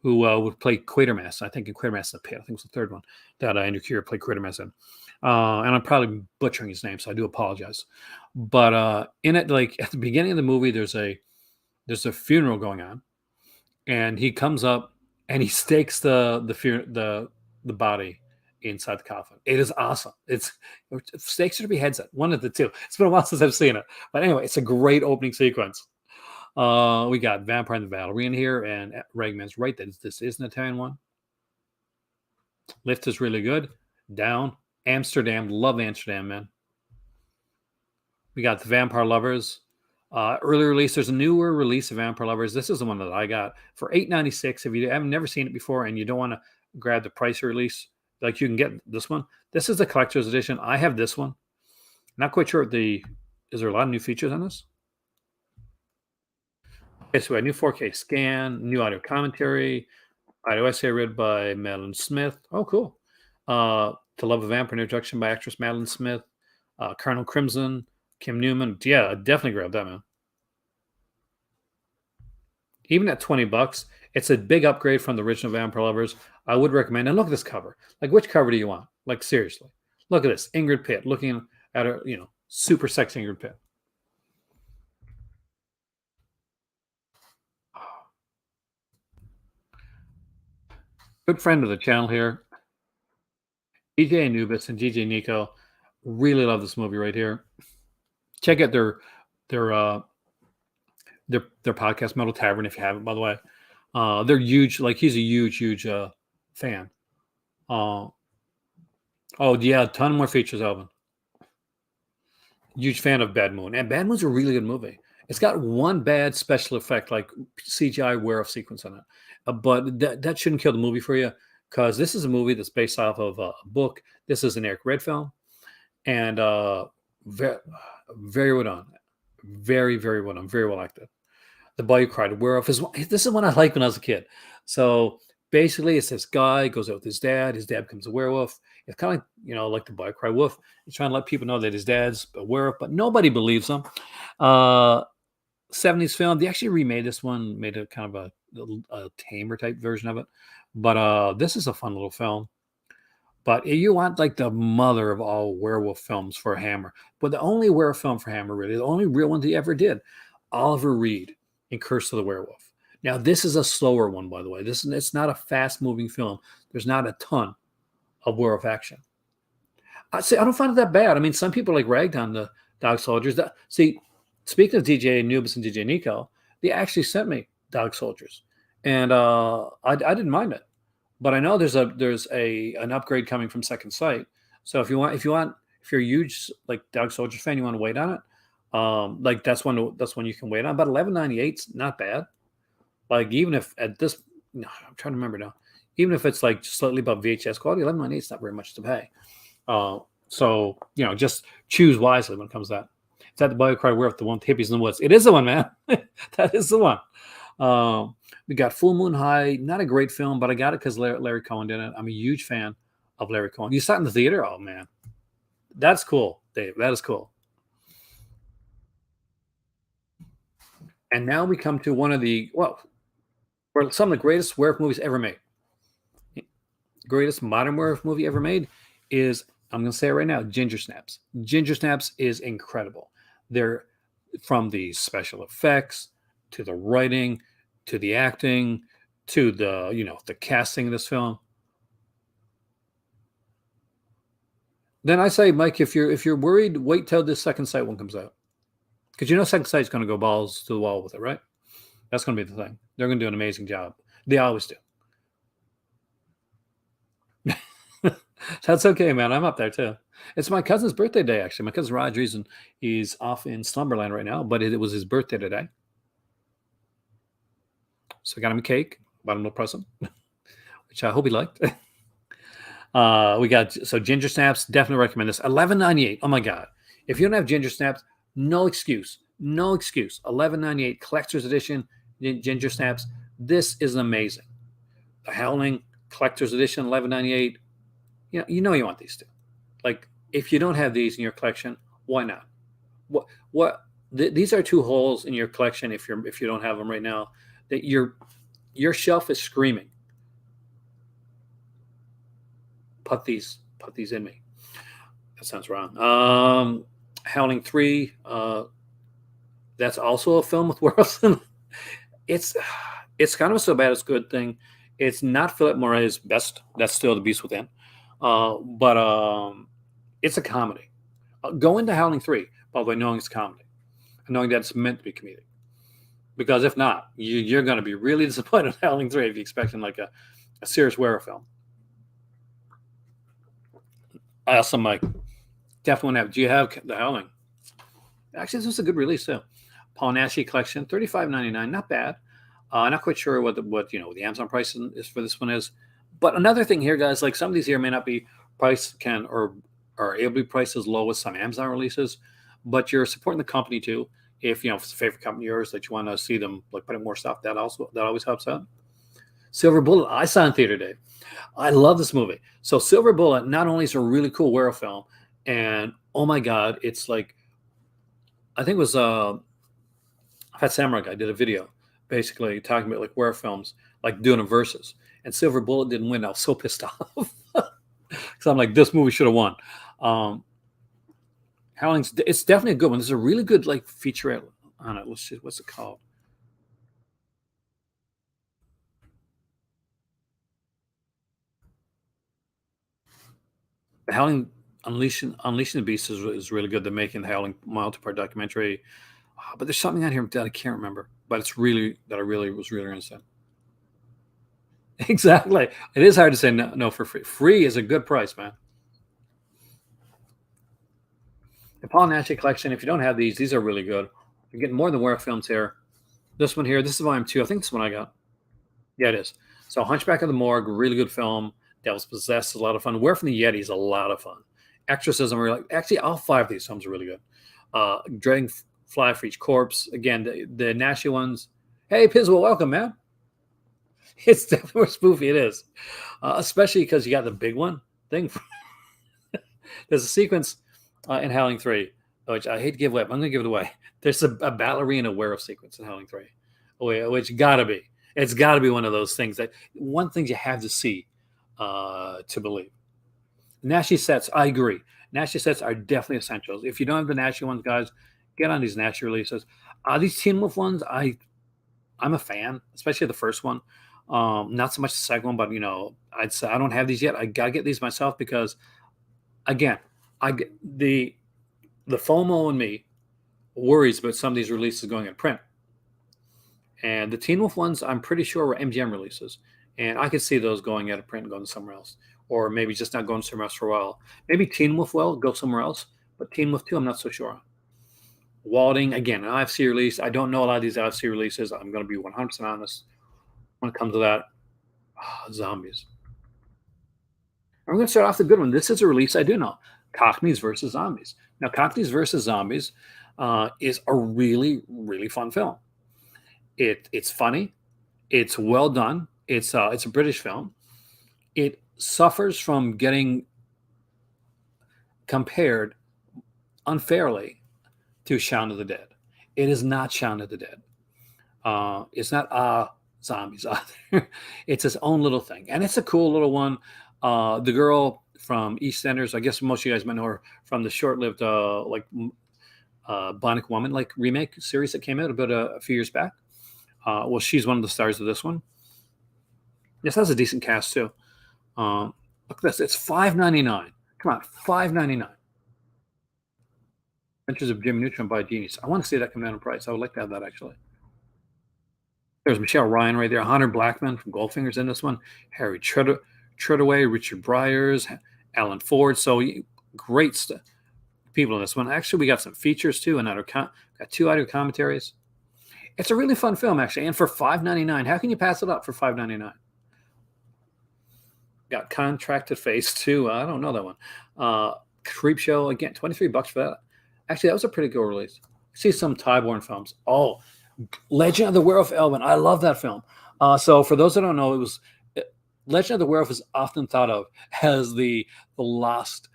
who would play Quatermass. I think in Quatermass in the Pit. I think it was the third one that Andrew Keir played Quatermass in. And I'm probably butchering his name, so I do apologize. But in it, like at the beginning of the movie, there's a funeral going on, and he comes up and he stakes the body inside the coffin. It is awesome. It's stakes or beheads it, one of the two. It's been a while since I've seen it, but anyway, it's a great opening sequence. We got Vampire and the Valerie in here, and Ragman's right that this is an Italian one. Lift is really good. Down, Amsterdam, love Amsterdam, man. We got the Vampire Lovers. Early release. There's a newer release of Vampire Lovers. This is the one that I got for $8.96. If you haven't never seen it before and you don't want to grab the price release, like you can get this one. This is the collector's edition. I have this one. Not quite sure is there a lot of new features on this? Okay, so we have new 4K scan, new audio commentary, audio essay read by Madeline Smith. Oh, cool. To Love a Vampire, introduction by actress Madeline Smith. Colonel Crimson, Kim Newman. Yeah, I definitely grab that, man. Even at $20, it's a big upgrade from the original Vampire Lovers. I would recommend. And look at this cover. Like, which cover do you want? Like, seriously. Look at this. Ingrid Pitt looking at her, super sexy Ingrid Pitt. Good friend of the channel here, DJ Anubis and DJ Nico. Really love this movie right here. Check out their podcast, Metal Tavern, if you haven't, by the way. They're huge. Like, he's a huge fan. Oh yeah, a ton more features, Alvin. Huge fan of Bad Moon, and Bad Moon's a really good movie. It's got one bad special effect, like CGI werewolf sequence in it, but that shouldn't kill the movie for you. because this is a movie that's based off of a book. This is an Eric Red film, and very, very well done, very well done, very well acted. The Boy Who Cried Werewolf is this is one I liked when I was a kid. So basically, it's this guy goes out with his dad. His dad becomes a werewolf. It's kind of like like the Boy Who Cried Wolf. He's trying to let people know that his dad's a werewolf, but nobody believes him. Uh, 70s film. They actually remade this one, made a kind of a tamer type version of it. But this is a fun little film. But you want like the mother of all werewolf films for Hammer. But the only werewolf film for Hammer, really, the only real one he ever did, Oliver Reed in Curse of the Werewolf. Now, this is a slower one, by the way. It's not a fast-moving film. There's not a ton of werewolf action. I don't find it that bad. I mean, some people like ragged on the Dog Soldiers. See, speaking of DJ Nubis and DJ Nico, they actually sent me Dog Soldiers, and I didn't mind it. But I know there's an upgrade coming from Second Sight. So if you're a huge like Dog Soldiers fan, you want to wait on it. Like that's one you can wait on. But 11.98's not bad. Like even if at this, no, I'm trying to remember now. Even if it's like slightly above VHS quality, 11.98 is not very much to pay. So just choose wisely when it comes to that. Is that the Boy Who Cried Werewolf, the one with hippies in the woods? It is the one, man. That is the one. We got Full Moon High. Not a great film, but I got it because Larry Cohen did it. I'm a huge fan of Larry Cohen. You saw it in the theater? Oh, man. That's cool, Dave. That is cool. And now we come to one of some of the greatest werewolf movies ever made. Greatest modern werewolf movie ever made is, I'm going to say it right now, Ginger Snaps. Ginger Snaps is incredible. They're from the special effects to the writing to the acting to the casting of this film. Then I say, Mike, if you're worried, wait till this Second Sight one comes out, because Second Sight's going to go balls to the wall with it, right? That's going to be the thing. They're going to do an amazing job. They always do. That's okay, man. I'm up there too. It's my cousin's birthday day, actually. My cousin Roger, he's off in Slumberland right now, but it was his birthday today. So I got him a cake, bought him a little present, which I hope he liked. Ginger Snaps, definitely recommend this. $11.98. Oh my God. If you don't have Ginger Snaps, no excuse. No excuse. $11.98 collector's edition Ginger Snaps. This is amazing. The Howling collector's edition, $11.98. You want these two. Like, if you don't have these in your collection, why not? These are two holes in your collection. If you don't have them right now, that your shelf is screaming, put these in me. That sounds wrong. Howling 3. That's also a film with werewolves. It's kind of a so bad it's good thing. It's not Philip Moray's best. That's still The Beast Within. But it's a comedy. Go into Howling 3, by the way, knowing it's a comedy, and knowing that it's meant to be comedic. Because if not, you're going to be really disappointed in Howling 3 if you're expecting like a serious werewolf film. I also, Mike, definitely want to have. Do you have The Howling? Actually, this was a good release too. Polynashy collection, $35.99, not bad. Not quite sure what the Amazon price is for this one is. But another thing here, guys, like some of these here may not be priced or are able to be priced as low as some Amazon releases, but you're supporting the company too. If it's a favorite company of yours that you want to see them like putting more stuff, that always helps out. Silver Bullet, I saw in theater, Dave. I love this movie. So Silver Bullet not only is a really cool werewolf film, and oh my God, it's like, I think it was Fat Samurai Guy did a video basically talking about like werewolf films, like doing them versus. And Silver Bullet didn't win. I was so pissed off because I'm like, this movie should have won. Howling's, it's definitely a good one. There's a really good like featurette on it. Let's see, what's it called? The Howling Unleashing the Beast is really good. They're making the Howling multi-part documentary, but there's something on here that I can't remember. But it's really that I really was really interested in. Exactly. It is hard to say no for free. Free is a good price, man. The Polynashy collection, if you don't have these are really good. You're getting more than werewolf films here. This one here, this is volume 2. I think this one I got. Yeah, it is. So Hunchback of the Morgue, really good film. Devil's Possessed is a lot of fun. Where from the Yeti is a lot of fun. Exorcism, actually all five of these films are really good. Dreading Fly for Each Corpse. Again, the Nashi ones. Hey, Piswell, welcome, man. It's definitely more spoofy. It is, especially because you got the big one thing. There's a sequence in Howling 3, which I hate to give away, but I'm going to give it away. There's a ballerina werewolf sequence in Howling 3, which gotta be. It's got to be one of those things you have to see to believe. Nashi sets, I agree. Nashi sets are definitely essentials. If you don't have the Nashi ones, guys, get on these Nashi releases. These Teen Wolf ones, I'm a fan, especially the first one. Not so much the second one, but I'd say I don't have these yet. I gotta get these myself because, again, I get the FOMO in me worries about some of these releases going in print. And the Teen Wolf ones, I'm pretty sure were MGM releases, and I could see those going out of print and going somewhere else, or maybe just not going somewhere else for a while. Maybe Teen Wolf will go somewhere else, but Teen Wolf 2, I'm not so sure on. Walding, again, an IFC release. I don't know a lot of these IFC releases. I'm going to be 100% honest when it comes to that. Zombies. I'm going to start off the good one. This is a release I do know. Cockneys versus Zombies. Now, Cockneys versus Zombies is a really, really fun film. It's funny. It's well done. It's a British film. It suffers from getting compared unfairly to Shaun of the Dead. It is not Shaun of the Dead. It's not Zombies either. It's its own little thing, and it's a cool little one. The girl from EastEnders, I guess most of you guys might know her from the short-lived Bionic Woman remake series that came out about a few years back. Well, she's one of the stars of this one. This has a decent cast too. Look at this. It's $5.99. Come on, $5.99. Adventures of Jimmy Neutron by Genius. I want to see that come down in price. I would like to have that actually. There's Michelle Ryan right there. Hunter Blackman from Goldfinger's in this one. Harry Treadaway, Richard Bryars, Alan Ford. So great people in this one. Actually, we got some features too, and got 2 audio commentaries. It's a really fun film actually, and for $5.99, how can you pass it up for $5.99? Got Contracted Face too. I don't know that one. Creep Show again, $23 for that. Actually, that was a pretty good release. See some Tyborn films. Oh, Legend of the Werewolf Elven. I love that film. So for those that don't know, Legend of the Werewolf is often thought of as the lost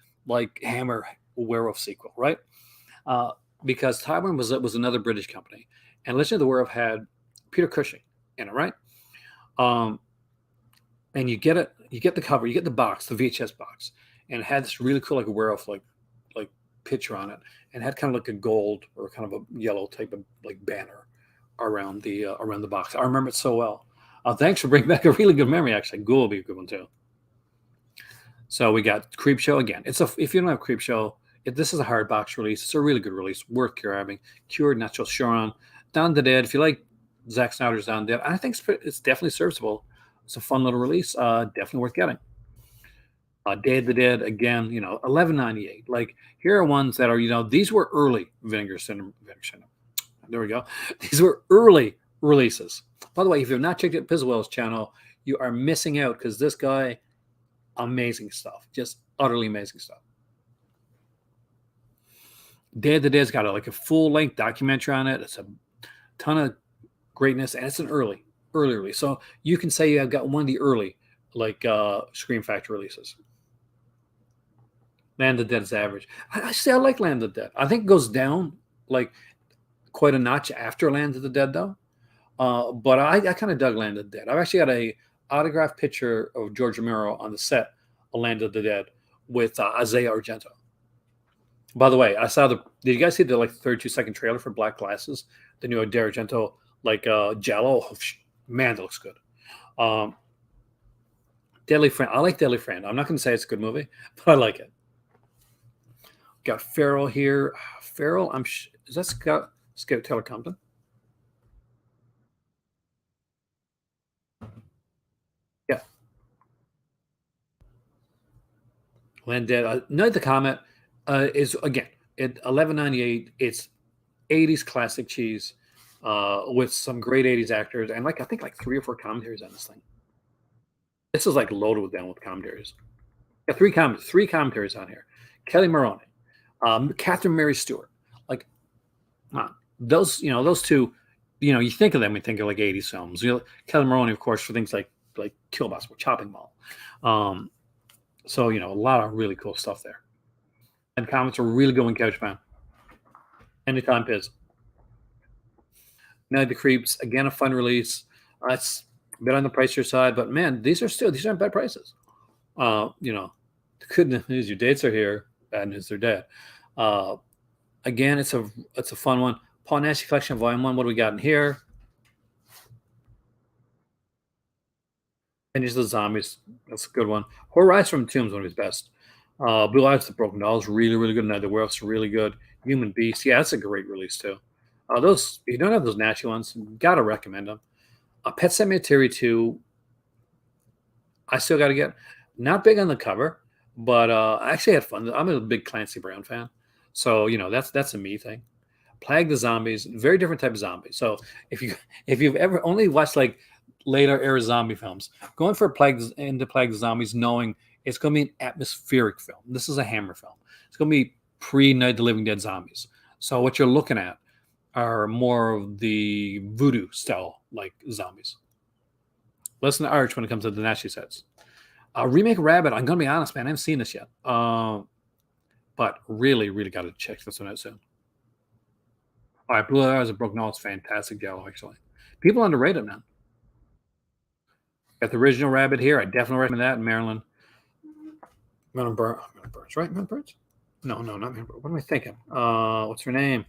Hammer werewolf sequel, right? Because Tyborn was another British company, and Legend of the Werewolf had Peter Cushing in it, right? And you get the cover, you get the box, the VHS box, and it had this really cool werewolf picture on it, and had kind of a gold or kind of a yellow type of banner around the box. I remember it so well. Thanks for bringing back a really good memory. Actually, Ghoul will be a good one too. So we got Creep Show again. If you don't have Creep Show, this is a hard box release. It's a really good release, worth grabbing. Cured, not so sure on. Dawn of the Dead. If you like Zack Snyder's Dawn of the Dead, I think it's definitely serviceable. It's a fun little release. Definitely worth getting. Day of the Dead again. $11.98. Here are ones that are these were early Vinegar Cinema. There we go. These were early releases. By the way, if you have not checked out Pizzwell's channel, you are missing out because this guy, amazing stuff. Just utterly amazing stuff. Day of the Dead's got a full-length documentary on it. It's a ton of greatness, and it's an early release. So you can say you have got one of the early Scream Factory releases. Land of the Dead is average. I like Land of the Dead. I think it goes down quite a notch after Land of the Dead, though. But I kind of dug Land of the Dead. I've actually got a autographed picture of George Romero on the set of Land of the Dead with Isaiah Argento. By the way, did you guys see the 32-second trailer for Black Glasses? The new Dario Argento Jello. Oh, man, that looks good. Deadly Friend. I like Deadly Friend. I'm not going to say it's a good movie, but I like it. Got Farrell here. Farrell, is that Scott Taylor Compton? Yeah. Land Dead. Night the Comet is again at $11.98. It's 80s classic cheese with some great 80s actors and I think 3 or 4 commentaries on this thing. This is like loaded with them with commentaries. Got three commentaries on here. Kelly Maroney, Catherine Mary Stewart. Like those, those two, you think of them, we think of like 80s films. Kelly Maroney, of course, for things like Kill Boss or Chopping Mall. So a lot of really cool stuff there. And comments are really good when Couch Fan. Anytime Piz. Night of the Creeps, again a fun release. It's a bit on the pricier side, but man, these aren't bad prices. The good news, your dates are here. Bad news, they're dead. Again, it's a fun one. Polynashy Collection Volume 1. What do we got in here? And these are the Zombies. That's a good one. Rise from the Tomb is one of his best. Blue Eyes the Broken Doll is really, really good. Night of the Werewolf's really good. Human Beast. Yeah, that's a great release too. Those, if you don't have those Nashy ones, gotta recommend them. Pet Sematary 2, I still gotta get. Not big on the cover, but I actually had fun. I'm a big Clancy Brown fan. So, that's a me thing. Plague the Zombies, very different type of zombie. So if you've ever only watched like later era zombie films, going for Plague the Zombies, knowing it's going to be an atmospheric film. This is a Hammer film. It's going to be pre-Night of the Living Dead zombies. So what you're looking at are more of the voodoo style like zombies. Listen to Arch when it comes to the Nashy sets. Remake Rabbit. I'm going to be honest, man. I haven't seen this yet. But really, really got to check this one out soon. All right, Blue Eyes of Broken Doll is fantastic jello, actually. People underrate it now. Got the original Rabbit here. I definitely recommend that in Maryland. Melon Burns, right? Melon Burns? No, not Melon Burns. What am I thinking? What's her name?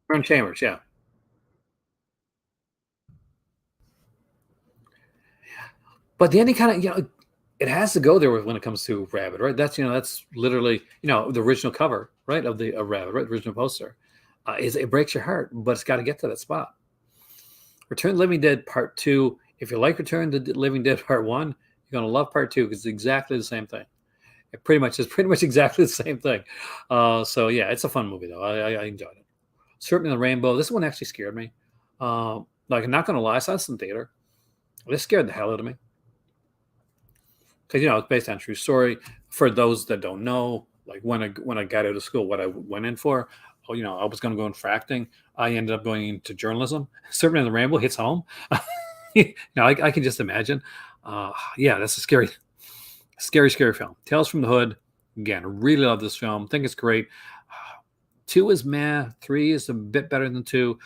Marilyn Chambers, yeah. But the any kind of, it has to go there when it comes to Rabbit, right? That's literally, the original cover, right, of the Rabbit, right? The original poster. It breaks your heart, but it's got to get to that spot. Return of the Living Dead Part 2. If you like Return of the Living Dead Part 1, you're going to love Part 2 because it's exactly the same thing. It pretty much exactly the same thing. So, yeah, it's a fun movie, though. I enjoyed it. Serpent in the Rainbow. This one actually scared me. I'm not going to lie. I saw this in theater. This scared the hell out of me. Because, it's based on a true story. For those that don't know, like when I got out of school, what I went in for, I was going to go in for acting. I ended up going into journalism. Serpent in the Rainbow hits home. I can just imagine. That's a scary film. Tales from the Hood. Again, really love this film. Think it's great. 2 is meh. 3 is a bit better than 2.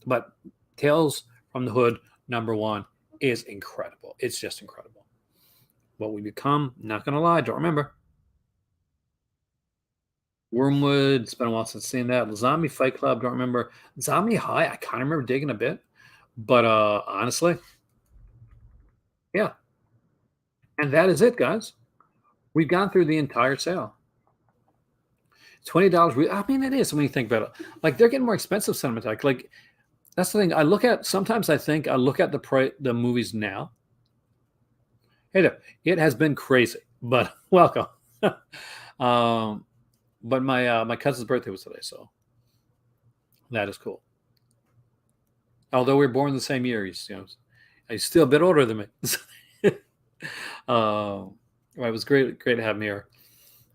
But Tales from the Hood, number 1, is incredible. It's just incredible. What we become, not going to lie, don't remember. Wormwood, it's been a while since I've seen that. Zombie Fight Club, don't remember. Zombie High, I kind of remember digging a bit. But honestly, yeah. And that is it, guys. We've gone through the entire sale. $20. I mean, it is when you think about it. Like, they're getting more expensive, Cinematheque. Like, that's the thing. Sometimes I look at the movies now. Hey there. It has been crazy, but welcome. But my cousin's birthday was today, so that is cool. Although we were born the same year, he's still a bit older than me. It was great to have him here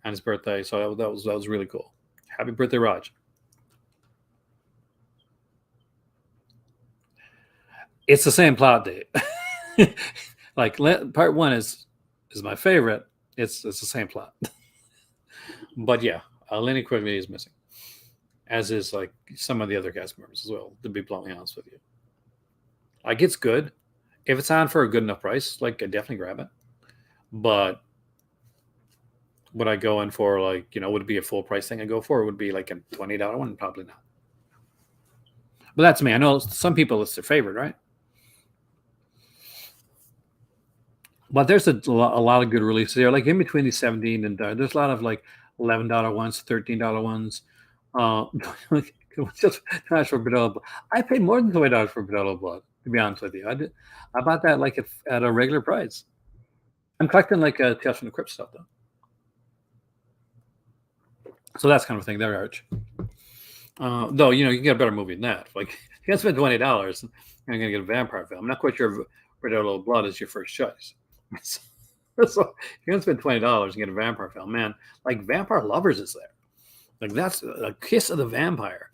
on his birthday. So that was really cool. Happy birthday, Raj. It's the same plot, date. Like part 1 is my favorite. It's the same plot. But yeah, Lenny Quigley is missing, as is like some of the other cast members as well, to be bluntly honest with you. Like, it's good. If it's on for a good enough price, like, I definitely grab it. But would I go in for, like, would it be a full price thing I go for? Or would it be like a $20 one? Probably not. But that's me. I know some people, it's their favorite, right? But there's a lot of good releases there. Like, in between these 17 and there's a lot of like $11 ones, $13 ones. Just for Bordello. I paid more than $20 for Bordello Blood, to be honest with you. I bought that like at a regular price. I'm collecting like Tales from the Crypt stuff, though. So that's kind of a thing there, Arch. Though, you can get a better movie than that. Like, if you can spend $20, you're going to get a vampire film. I'm not quite sure if Bordello Blood is your first choice. So, so if you're gonna spend $20 and get a vampire film, man, like Vampire Lovers is there. Like that's a Kiss of the Vampire,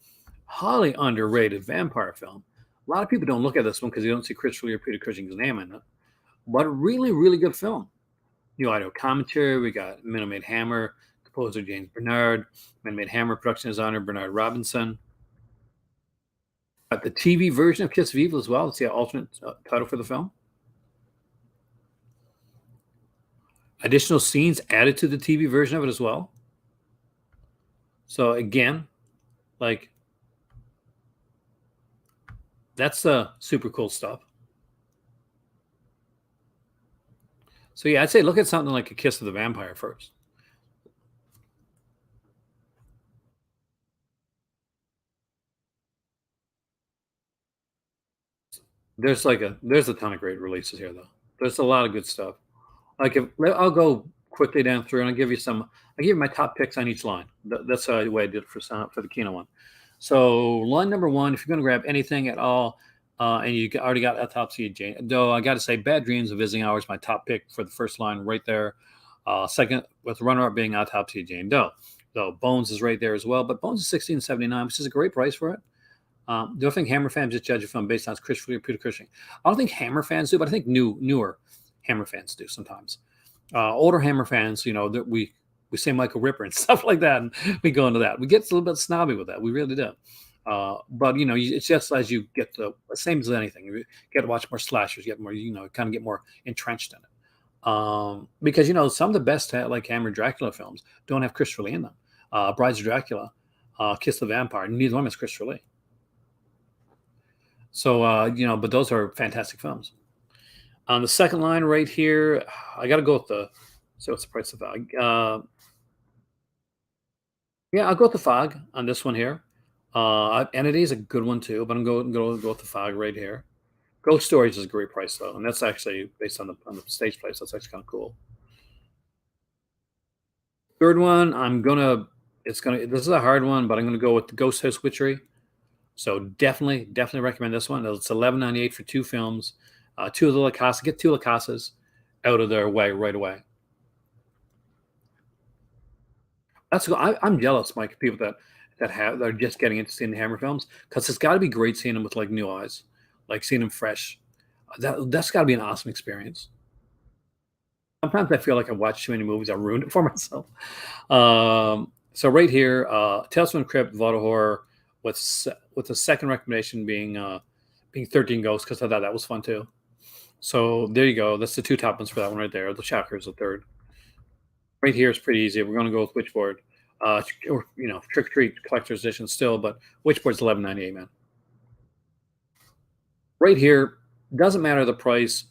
highly underrated vampire film. A lot of people don't look at this one because you don't see Christopher Lee or Peter Cushing's name in it, but a really, really good film. New audio commentary. We got Minute Hammer, composer James Bernard. Minute Hammer production designer Bernard Robinson. Got the TV version of Kiss of Evil as well. It's the alternate title for the film. Additional scenes added to the TV version of it as well. So again, like that's super cool stuff. So yeah, I'd say look at something like A Kiss of the Vampire first. There's a ton of great releases here though. There's a lot of good stuff. Like if I'll go quickly down through and I'll give you some. I give you my top picks on each line. That's the way I did it for the Kino one. So line number one, if you're going to grab anything at all, and you already got Autopsy of Jane Doe, I got to say, Bad Dreams of Visiting Hours, my top pick for the first line right there. Second, with the runner-up being Autopsy of Jane Doe. So Bones is right there as well, but Bones is 16.79, which is a great price for it. Do I think Hammer fans just judge a film based on Christopher Peter Cushing? I don't think Hammer fans do, but I think newer Hammer fans do sometimes. Older Hammer fans, that we say Michael Ripper and stuff like that, and we go into that. We get a little bit snobby with that. We really do. But it's just as you get the same as anything. You get to watch more slashers, get more, kind of get more entrenched in it. Because some of the best like Hammer Dracula films don't have Christopher Lee in them. Brides of Dracula, Kiss the Vampire, neither one has Christopher Lee. So but those are fantastic films. On the second line right here, I got to go with what's the price of Fog? Yeah, I'll go with the Fog on this one here. Entity is a good one too, but I'm going to go with the Fog right here. Ghost Stories is a great price though, and that's actually based on the stage plays. That's actually kind of cool. Third one, this is a hard one, but I'm gonna go with the Ghost House Witchery. So definitely recommend this one. It's $11.98 for two films, two of the La Casa. Get two La Casas out of their way right away. I'm jealous, Mike, of people that are just getting into seeing the Hammer films because it's got to be great seeing them with like new eyes, like seeing them fresh. That's got to be an awesome experience. Sometimes I feel like I watch too many movies. I ruined it for myself. So right here, Tales from the Crypt, Vault of Horror, with the second recommendation being 13 Ghosts because I thought that was fun too. So there you go. That's the two top ones for that one right there. The Shocker is the third. Right here is pretty easy. We're going to go with Witchboard, or Trick or Treat Collector's Edition still, but Witchboard's $11.98, man. Right here, doesn't matter the price.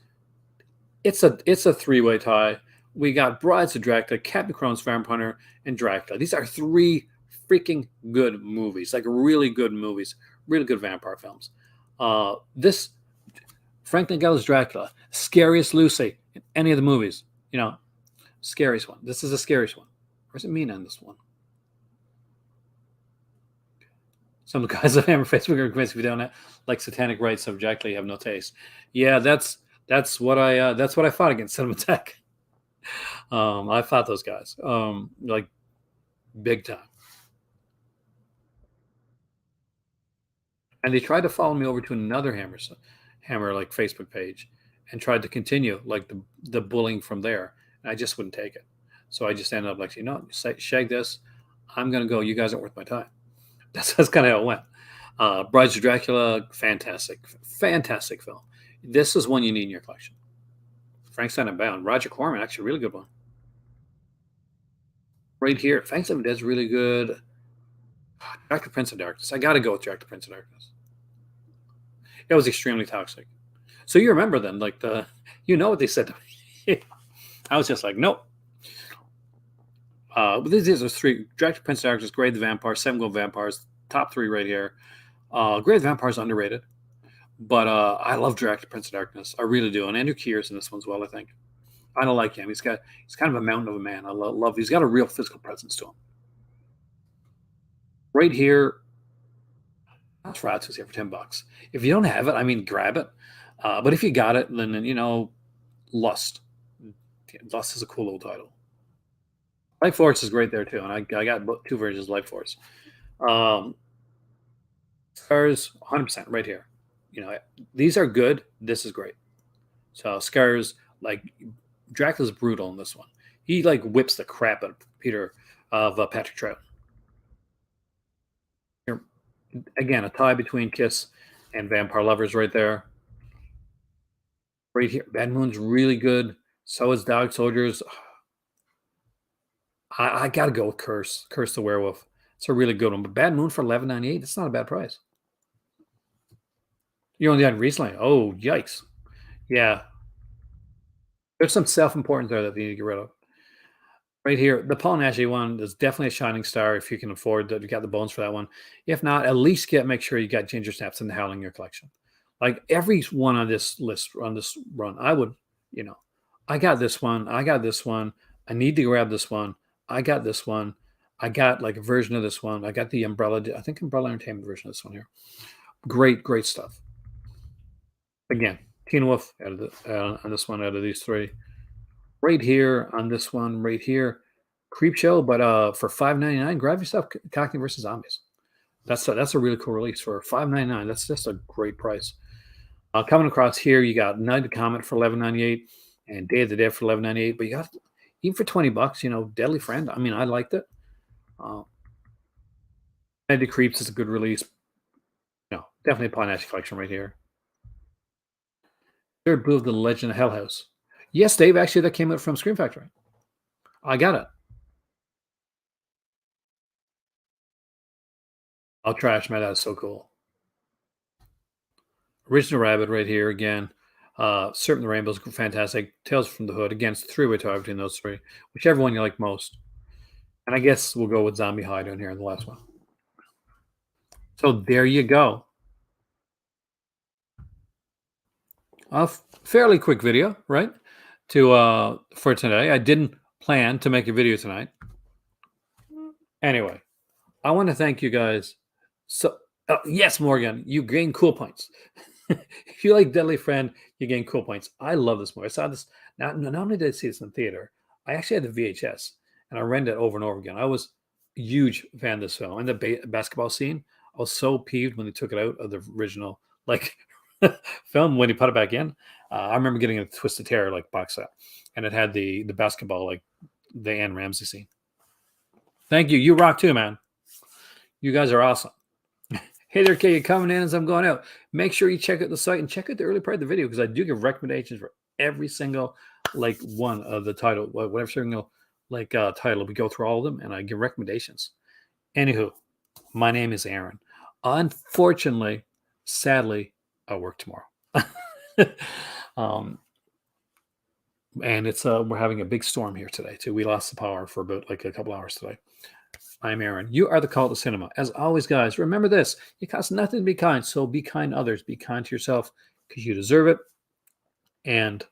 It's a three-way tie. We got Brides of Dracula, Captain Crone's Vampire Hunter, and Dracula. These are three freaking good movies, like really good movies, really good vampire films. This Frank Langella's Dracula, scariest Lucy in any of the movies. Scariest one. This is the scariest one. Where's it mean on this one? Some of the guys on Hammer Facebook are convinced if you don't like satanic rites of Dracula, you have no taste. Yeah, that's what I fought against Cinematheque. I fought those guys like big time, and they tried to follow me over to another Hammer like Facebook page, and tried to continue like the bullying from there. And I just wouldn't take it, so I just ended up like, shag this. I'm gonna go. You guys aren't worth my time. That's kind of how it went. Brides of Dracula, fantastic film. This is one you need in your collection. Frankenstein Unbound, Roger Corman, actually a really good one. Right here, Frankenstein Unbound is really good. Jack the Prince of Darkness. I got to go with Jack the Prince of Darkness. It was extremely toxic. So you remember then, like what they said to me. I was just like, nope. These are three. Jack the Prince of Darkness, Grey the Vampire, Seven Gold Vampires, top three right here. Grey the Vampire is underrated. But I love Jack the Prince of Darkness. I really do. And Andrew Keir's in this one as well, I think. I don't like him. He's kind of a mountain of a man. I love he's got a real physical presence to him. Right here, that's Rats here for $10. If you don't have it, grab it. But if you got it, then Lust. Lust is a cool little title. Life Force is great there too, and I got two versions of Life Force. Um, Scars, 100% right here. You know, these are good. This is great. So Scars, like Dracula's brutal in this one. He like whips the crap out of Patrick Trout. Here, again, a tie between Kiss and Vampire Lovers right there. Right here, Bad Moon's really good. So is Dog Soldiers. I got to go with Curse the Werewolf. It's a really good one. But Bad Moon for 11.98. That's not a bad price. You only had recently. Oh, yikes! Yeah, there's some self-importance there that you need to get rid of. Right here, the Polynashy one is definitely a shining star if you can afford that. You got the bones for that one. If not, at least make sure you got Ginger Snaps and the Howling in your collection. Like every one on this list, on this run, I would, you know, I got this one. I got this one. I need to grab this one. I got this one. I got like a version of this one. I got the Umbrella, I think Umbrella Entertainment version of this one here. Great, great stuff. Again, Teen Wolf out of on this one out of these three. Right here on this one, right here, Creep Show, but for $5.99, grab yourself Cockney versus Zombies. That's a really cool release for $5.99. That's just a great price. Coming across here, you got Night of the Comet for $11.98 and Day of the Dead for $11.98. But you got even for $20, you know, Deadly Friend. I mean, I liked it. Night of the Creeps is a good release. No, definitely a Polynashy collection right here. Third Blue of the Legend of Hell House. Yes, Dave, actually, that came out from Scream Factory. I got it. I'll trash, man. That's so cool. Original Rabbit right here again. Serpent the Rainbow's fantastic. Tales from the Hood. Again, it's a three-way tie between those three. Whichever one you like most. And I guess we'll go with Zombie High down here in the last one. So there you go. A fairly quick video, right? For today. I didn't plan to make a video tonight. Anyway, I want to thank you guys. So yes, Morgan, you gain cool points. If you like Deadly Friend, you gain cool points. I love this movie. I saw this not only did I see this in the theater, I actually had the VHS and I rented it over and over again. I was a huge fan of this film. And the basketball scene, I was so peeved when they took it out of the original like film when he put it back in. I remember getting a Twisted Terror like box set, and it had the basketball like the Anne Ramsey scene. Thank you. You rock too, man. You guys are awesome. Hey there, Kay, you're coming in as I'm going out. Make sure you check out the site and check out the early part of the video because I do give recommendations for every single like one of the title, whatever single like title. We go through all of them and I give recommendations. Anywho, my name is Aaron. Unfortunately, sadly, I work tomorrow. And it's we're having a big storm here today too. We lost the power for about like a couple hours today. I'm Aaron. You are the call to cinema. As always, guys, remember this. It costs nothing to be kind, so be kind to others. Be kind to yourself because you deserve it. And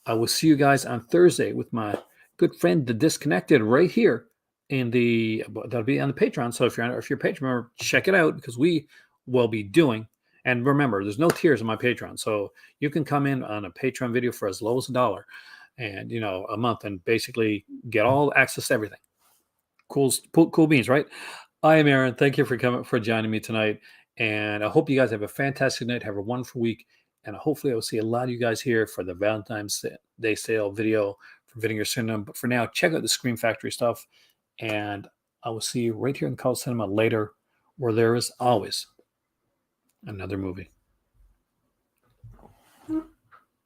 I will see you guys on Thursday with my good friend, The Disconnected, right here that'll be on the Patreon. So if you're a Patreon member, check it out because we will be doing. And remember, there's no tiers on my Patreon. So you can come in on a Patreon video for as low as $1 and, a month and basically get all access to everything. Cool beans, right? I am Aaron. Thank you for joining me tonight. And I hope you guys have a fantastic night. Have a wonderful week. And hopefully I will see a lot of you guys here for the Valentine's Day sale video for Vinegar Cinema. But for now, check out the Scream Factory stuff. And I will see you right here in Call Cinema later, where there is always another movie.